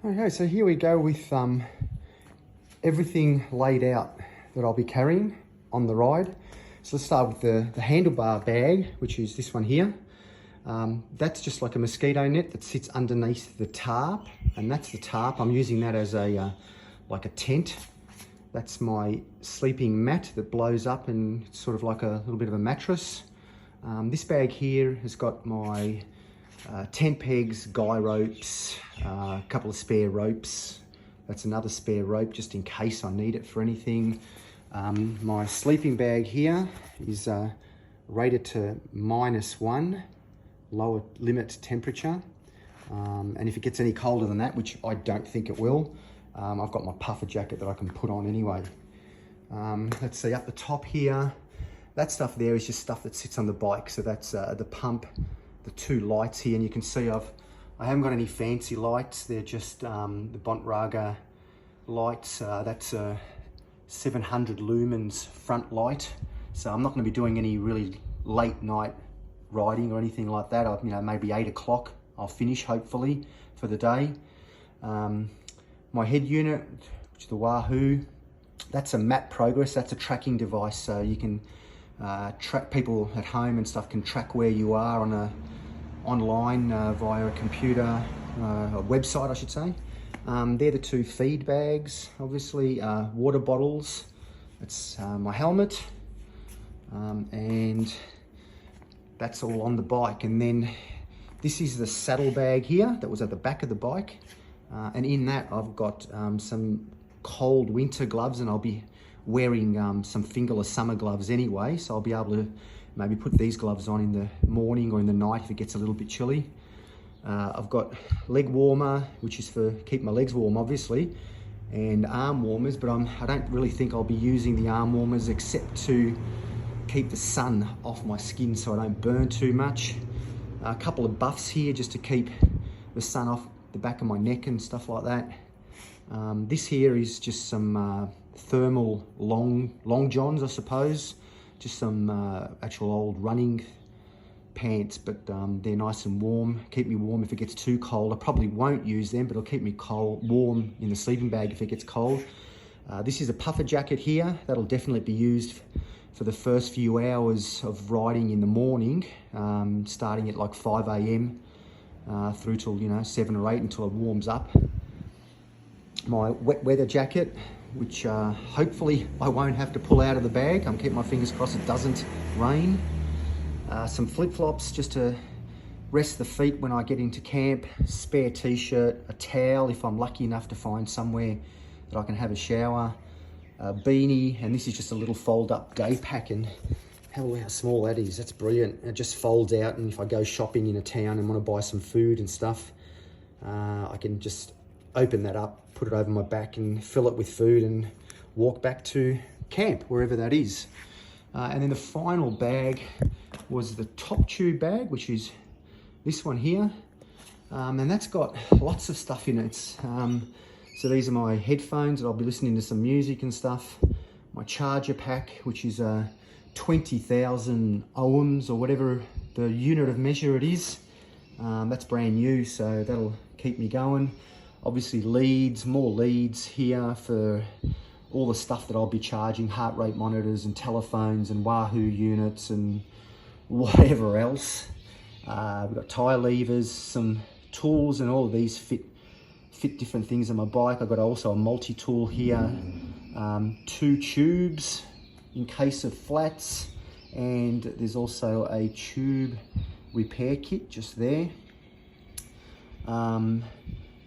Okay, so here we go with everything laid out that I'll be carrying on the ride. So let's start with the handlebar bag, which is this one here. That's just like a mosquito net that sits underneath the tarp, and that's the tarp. I'm using that as a like a tent. That's my sleeping mat that blows up and it's sort of like a little bit of a mattress. This bag here has got my tent pegs, guy ropes, a couple of spare ropes. That's another spare rope just in case I need it for anything. My sleeping bag here is rated to -1, lower limit temperature. And if it gets any colder than that, which I don't think it will, I've got my puffer jacket that I can put on anyway. Let's see, up the top here, that stuff there is just stuff that sits on the bike. So that's the pump, the two lights here, and you can see I haven't got any fancy lights. They're just the Bontrager lights. That's a 700 lumens front light. So I'm not going to be doing any really late night riding or anything like that. You know, maybe 8 o'clock I'll finish hopefully for the day. My head unit, which is the Wahoo, that's a map progress. That's a tracking device, so you can track, people at home and stuff can track where you are on online via a computer, a website I should say. They're the two feed bags, obviously. Water bottles, that's my helmet, and that's all on the bike. And then this is the saddle bag here that was at the back of the bike, and in that I've got some cold winter gloves, and I'll be wearing some fingerless summer gloves anyway, so I'll be able to maybe put these gloves on in the morning or in the night if it gets a little bit chilly. I've got leg warmer, which is for keep my legs warm obviously, and arm warmers, but I don't really think I'll be using the arm warmers except to keep the sun off my skin so I don't burn too much. A couple of buffs here just to keep the sun off the back of my neck and stuff like that. This here is just some thermal long johns, I suppose. Just some actual old running pants, but they're nice and warm, keep me warm if it gets too cold. I probably won't use them, but it'll keep me warm in the sleeping bag if it gets cold. This is a puffer jacket here. That'll definitely be used for the first few hours of riding in the morning, starting at like 5 AM through till 7 or 8 until it warms up. My wet weather jacket, which hopefully I won't have to pull out of the bag. I'm keeping my fingers crossed it doesn't rain. Some flip-flops just to rest the feet when I get into camp, spare t-shirt, a towel if I'm lucky enough to find somewhere that I can have a shower, a beanie, and this is just a little fold-up day pack, and have a look how small that is. That's brilliant. It just folds out, and if I go shopping in a town and want to buy some food and stuff, I can just open that up, put it over my back and fill it with food and walk back to camp, wherever that is. And then the final bag was the top tube bag, which is this one here. And that's got lots of stuff in it. So these are my headphones that I'll be listening to some music and stuff. My charger pack, which is 20,000 ohms or whatever the unit of measure it is. That's brand new, so that'll keep me going. Obviously leads, more leads here for all the stuff that I'll be charging, heart rate monitors and telephones and Wahoo units and whatever else. We've got tyre levers, some tools, and all of these fit different things on my bike. I've got also a multi-tool here, 2 tubes in case of flats, and there's also a tube repair kit just there.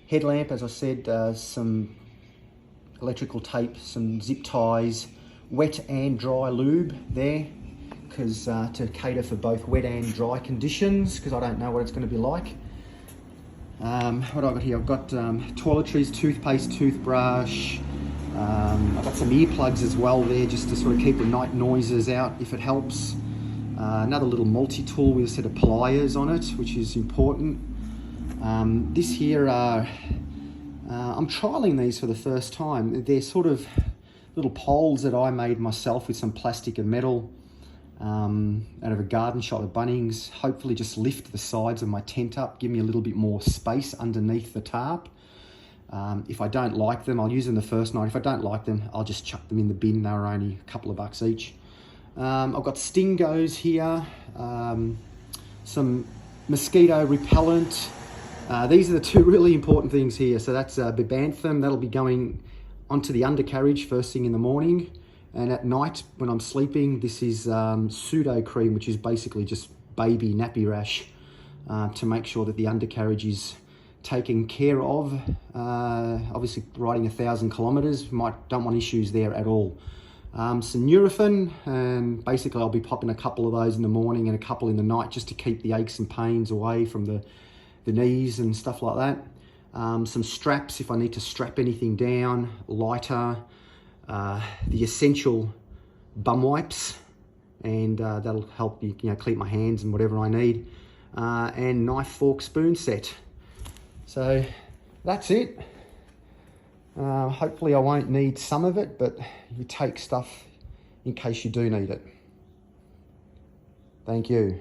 Headlamp, as I said, some electrical tape, some zip ties, wet and dry lube there, because to cater for both wet and dry conditions, because I don't know what it's going to be like. What I've got here, I've got toiletries, toothpaste, toothbrush. I've got some earplugs as well there, just to sort of keep the night noises out if it helps. Another little multi-tool with a set of pliers on it, which is important. This here I'm trialing these for the first time. They're sort of little poles that I made myself with some plastic and metal out of a garden shop at Bunnings. Hopefully just lift the sides of my tent up, give me a little bit more space underneath the tarp. If I don't like them, I'll use them the first night. If I don't like them, I'll just chuck them in the bin. They were only a couple of bucks each. I've got Stingos here, some mosquito repellent. These are the two really important things here. So that's Bibanthum, that'll be going onto the undercarriage first thing in the morning. And at night when I'm sleeping, this is pseudo cream, which is basically just baby nappy rash to make sure that the undercarriage is taken care of. Obviously riding 1,000 kilometers, don't want issues there at all. Some Nurofen, and basically I'll be popping a couple of those in the morning and a couple in the night just to keep the aches and pains away from the knees and stuff like that. Some straps if I need to strap anything down, lighter, the essential bum wipes, and that'll help you know, clean my hands and whatever I need, and knife, fork, spoon set. So that's it. Hopefully I won't need some of it, but you take stuff in case you do need it. Thank you.